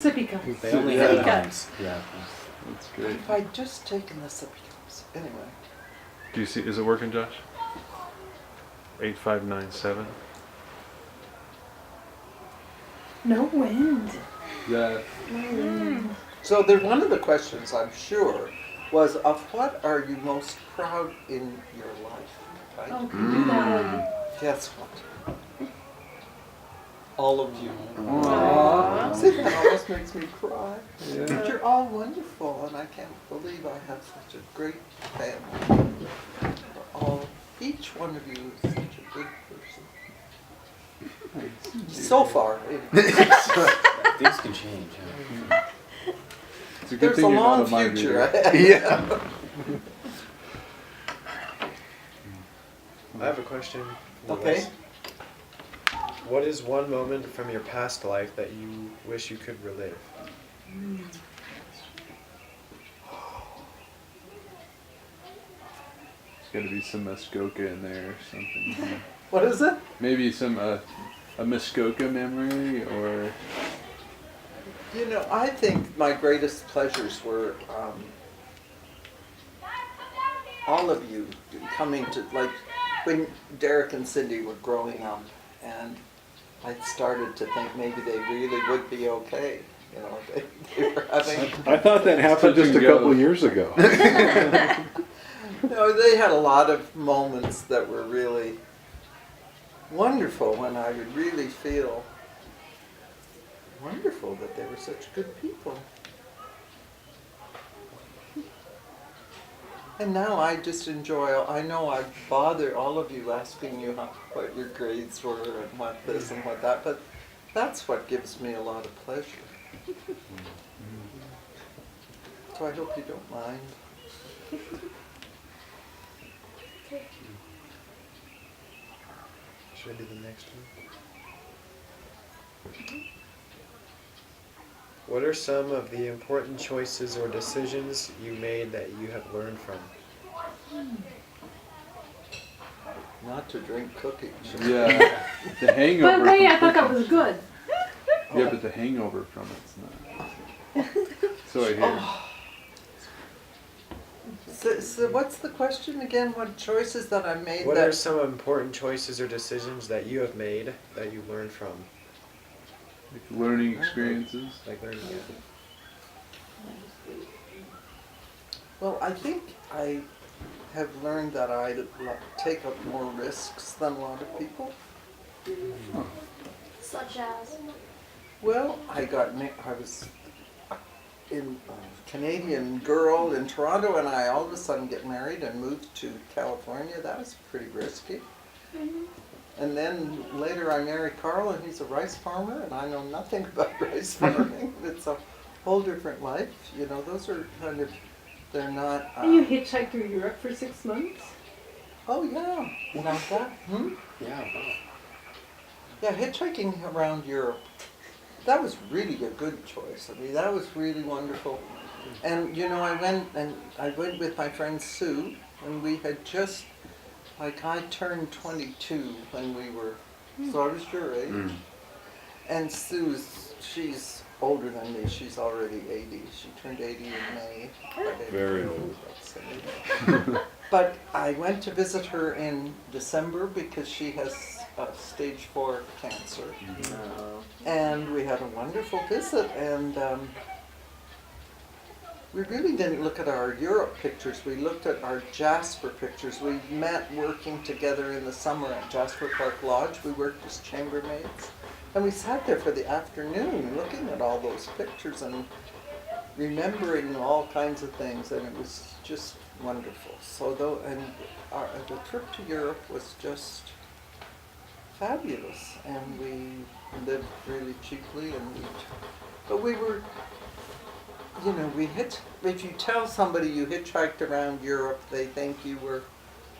Sippy cups. They only Sippy have cups. Yeah. That's great. If I'd just taken the sippy cups. Anyway. Do you see, is it working, Josh? 8597. No wind. Yeah. So one of the questions, I'm sure, was of what are you most proud in your life? Right? Oh, can you do that one? Guess what? All of you. Aww. See, that almost makes me cry. Yeah. But you're all wonderful, and I can't believe I have such a great family. Each one of you is such a good person. So far. Things can change. Huh? It's a good There's thing a you're not long a mind future reader. ahead. Yeah. I have a question. for you Okay. guys. What is one moment from your past life that you wish you could relive? There's got to be some Muskoka in there or something. What is it? Maybe some a Muskoka memory or. You know, I think my greatest pleasures were all of you coming to, like, when Derek and Cindy were growing up, and I started to think maybe they really would be okay. You know, they were having. I thought that happened just a couple of years ago. No, they had a lot of moments that were really wonderful when I would really feel wonderful that they were such good people. And now I just enjoy, I know I bother all of you asking you what your grades were and what this and what that, but that's what gives me a lot of pleasure. So I hope you don't mind. Should I do the next one? What are some of the important choices or decisions you made that you have learned from? Not to drink cookies. Yeah. The hangover. But wait, I thought that was good. Yeah, but the hangover from it's not. So I hear. So what's the question again? What choices that I made What that... are some important choices or decisions that you have made that you learned from? Like learning experiences. Like learning it. Well, I think I have learned that I take up more risks than a lot of people. Such as? Well, I was in a Canadian girl in Toronto, and I all of a sudden get married and moved to California. That was pretty risky. Mm-hmm. And then later I marry Carl, and he's a rice farmer, and I know nothing about rice farming. It's a whole different life. You know, those are kind of, they're not... And you hitchhiked through Europe for 6 months? Oh, yeah. Like that? Yeah. Wow. Yeah, hitchhiking around Europe, that was really a good choice. I mean, that was really wonderful. And, you know, I went with my friend Sue, and we had just, like, I turned 22 when we were, so I was your age. Mm. And she's older than me. She's already 80. She turned 80 in May. Very old. But I went to visit her in December because she has stage 4 cancer. And we had a wonderful visit, and we really didn't look at our Europe pictures. We looked at our Jasper pictures. We met working together in the summer at Jasper Park Lodge. We worked as chambermaids. And we sat there for the afternoon looking at all those pictures and remembering all kinds of things, and it was just wonderful. So the trip to Europe was just fabulous, and we lived really cheaply, but we were, you know, if you tell somebody you hitchhiked around Europe, they think you were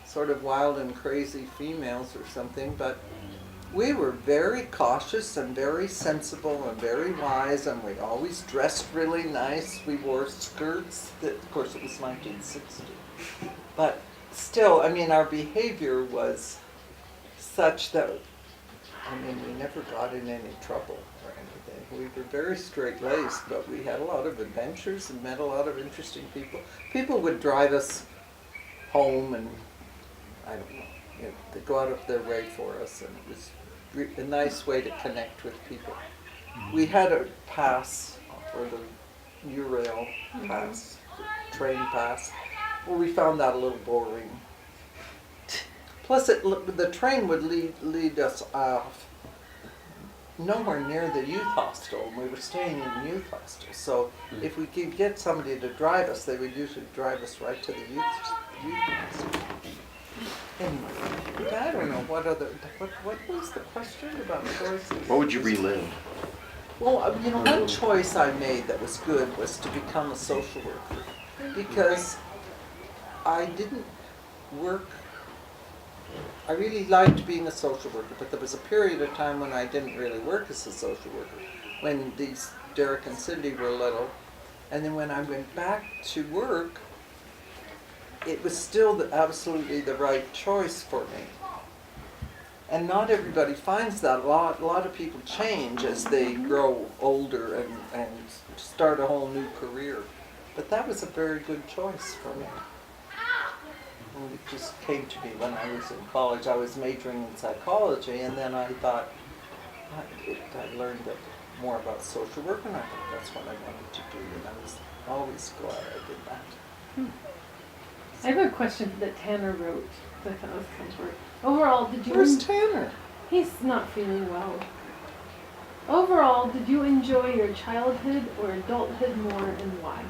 sort of wild and crazy females or something, but we were very cautious and very sensible and very wise, and we always dressed really nice. We wore skirts. Of course, it was 1960. But still, I mean, our behavior was such that, I mean, we never got in any trouble or anything. We were very straight-laced, but we had a lot of adventures and met a lot of interesting people. People would drive us home, and I don't know, they'd go out of their way for us, and it was a nice way to connect with people. We had a pass, or the Eurail pass, train pass. Well, we found that a little boring. Plus, the train would lead us off nowhere near the youth hostel, and we were staying in the youth hostel. So if we could get somebody to drive us, they would usually drive us right to the youth hostel. Anyway, I don't know what was the question about choices? What would you relive? Well, one choice I made that was good was to become a social worker, because I didn't work. I really liked being a social worker, but there was a period of time when I didn't really work as a social worker, when these Derek and Cindy were little, and then when I went back to work, it was still absolutely the right choice for me. And not everybody finds that. A lot of people change as they grow older and start a whole new career. But that was a very good choice for me. And it just came to me when I was in college. I was majoring in psychology, and then I thought, I learned more about social work, and I thought that's what I wanted to do, and I was always glad I did that. I have a question that Tanner wrote that I thought was kind of short. Overall, did you... Where's Tanner? He's not feeling well. Overall, did you enjoy your childhood or adulthood more, and why?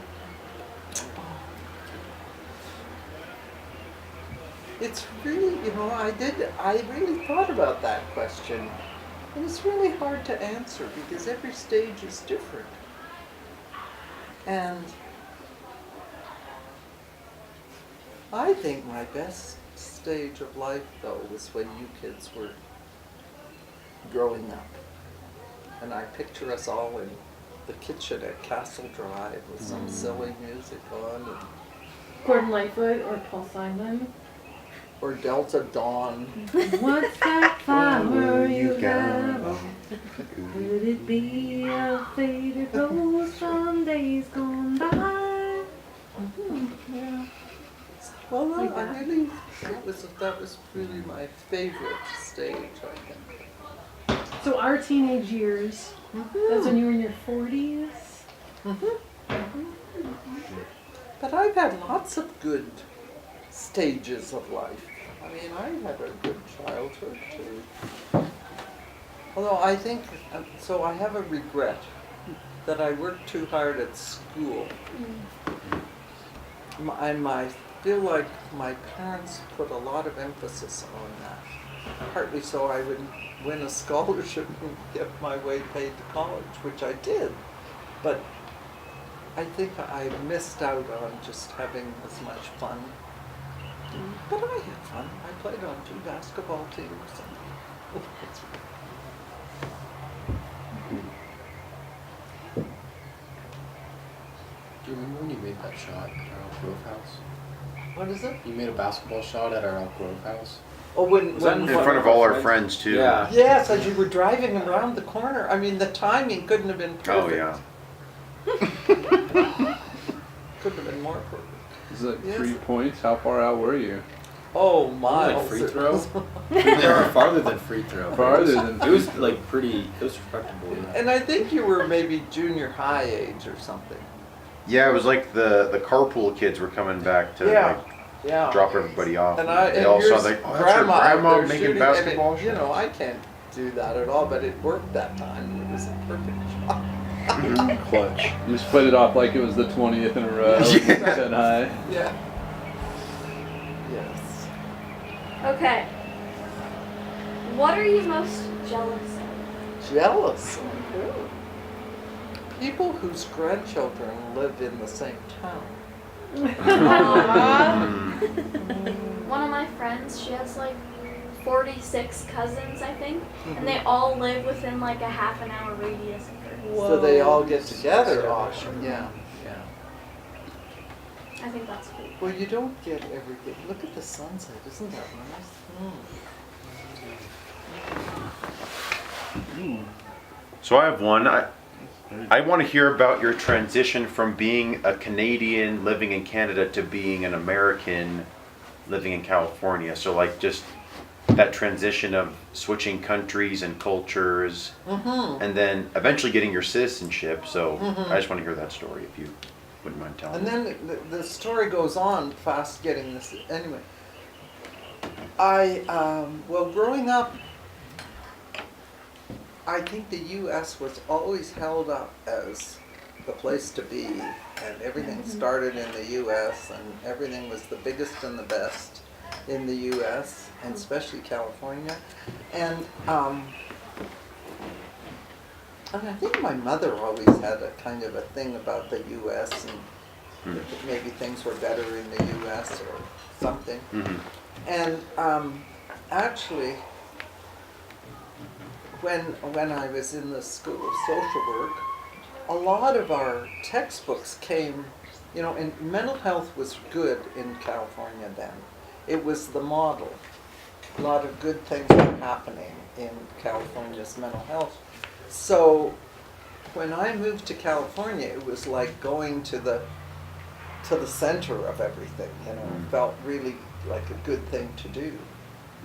It's really, I really thought about that question. And it's really hard to answer because every stage is different. And I think my best stage of life, though, was when you kids were growing up. And I picture us all in the kitchen at Castle Drive with some silly music on. And Gordon Lightfoot or Paul Simon? or Delta Dawn. What's that flower you got? Could it be a faded rose from days gone by? Yeah. Well, Like I that. really, that was really my favorite stage, I think. So our teenage years, that's when you were in your 40s? But I've had lots of good stages of life. I mean, I had a good childhood too. Although I think, so I have a regret that I worked too hard at school. And I feel like my parents put a lot of emphasis on that. Partly so I would win a scholarship and get my way paid to college, which I did. But I think I missed out on just having as much fun. But I had fun. I played on 2 basketball teams. Do you remember when you made that shot at our Elk Grove house? What is it? You made a basketball shot at our Elk Grove house? Oh, when Was that In front of all our friends too. Yeah. yes, as you were driving around the corner. I mean, the timing couldn't have been Oh perfect. yeah. Couldn't have been more perfect. Is it Yes. 3 points? How far out were you? Oh, Like miles. free throw? Farther than free throw. Farther than It was like pretty, it was respectable. Yeah. And I think you were maybe junior high age or something. Yeah, it was like the carpool kids were coming back to Yeah. like Yeah. drop everybody off. And they all saw here's like, oh, that's your out grandma there making shooting, basketball and it, I can't do that at all, but it worked that time. It was a perfect shot. clutch. You just played it off like it was the 20th in a row. Yeah. 10 high. Yeah. Yes. Okay. What are you most jealous of? Jealous of who? People whose grandchildren live in the same town. One of my friends, she has like 46 cousins, I think, and they all live within like a half an hour radius of her. So they all get together often. Yeah. Yeah. I think that's cool. Well, you don't get everything. Look at the sunset. Isn't that nice? So I have one. I want to hear about your transition from being a Canadian living in Canada to being an American living in California. So like just that transition of switching countries and cultures, and then eventually getting your citizenship. So I just want to hear that story if you wouldn't mind telling And me. then the story goes on fast getting this. Anyway, well, growing up, I think the U.S. was always held up as the place to be, and everything started in the U.S., and everything was the biggest and the best in the U.S., and especially California. And I think my mother always had a kind of a thing about the U.S. and that maybe things were better in the U.S. or something. And actually, when I was in the School of Social Work, a lot of our textbooks came, you know, and mental health was good in California then. It was the model. A lot of good things were happening in California's mental health. So when I moved to California, it was like going to the center of everything, you know. It felt really like a good thing to do.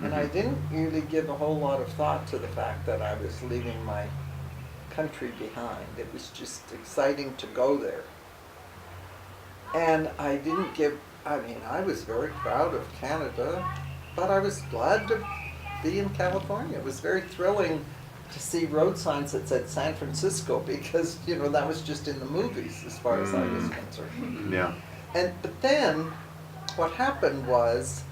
And I didn't really give a whole lot of thought to the fact that I was leaving my country behind. It was just exciting to go there. And I was very proud of Canada, but I was glad to be in California. It was very thrilling to see road signs that said San Francisco because, you know, that was just in the movies as far as I was concerned. Yeah. But then what happened was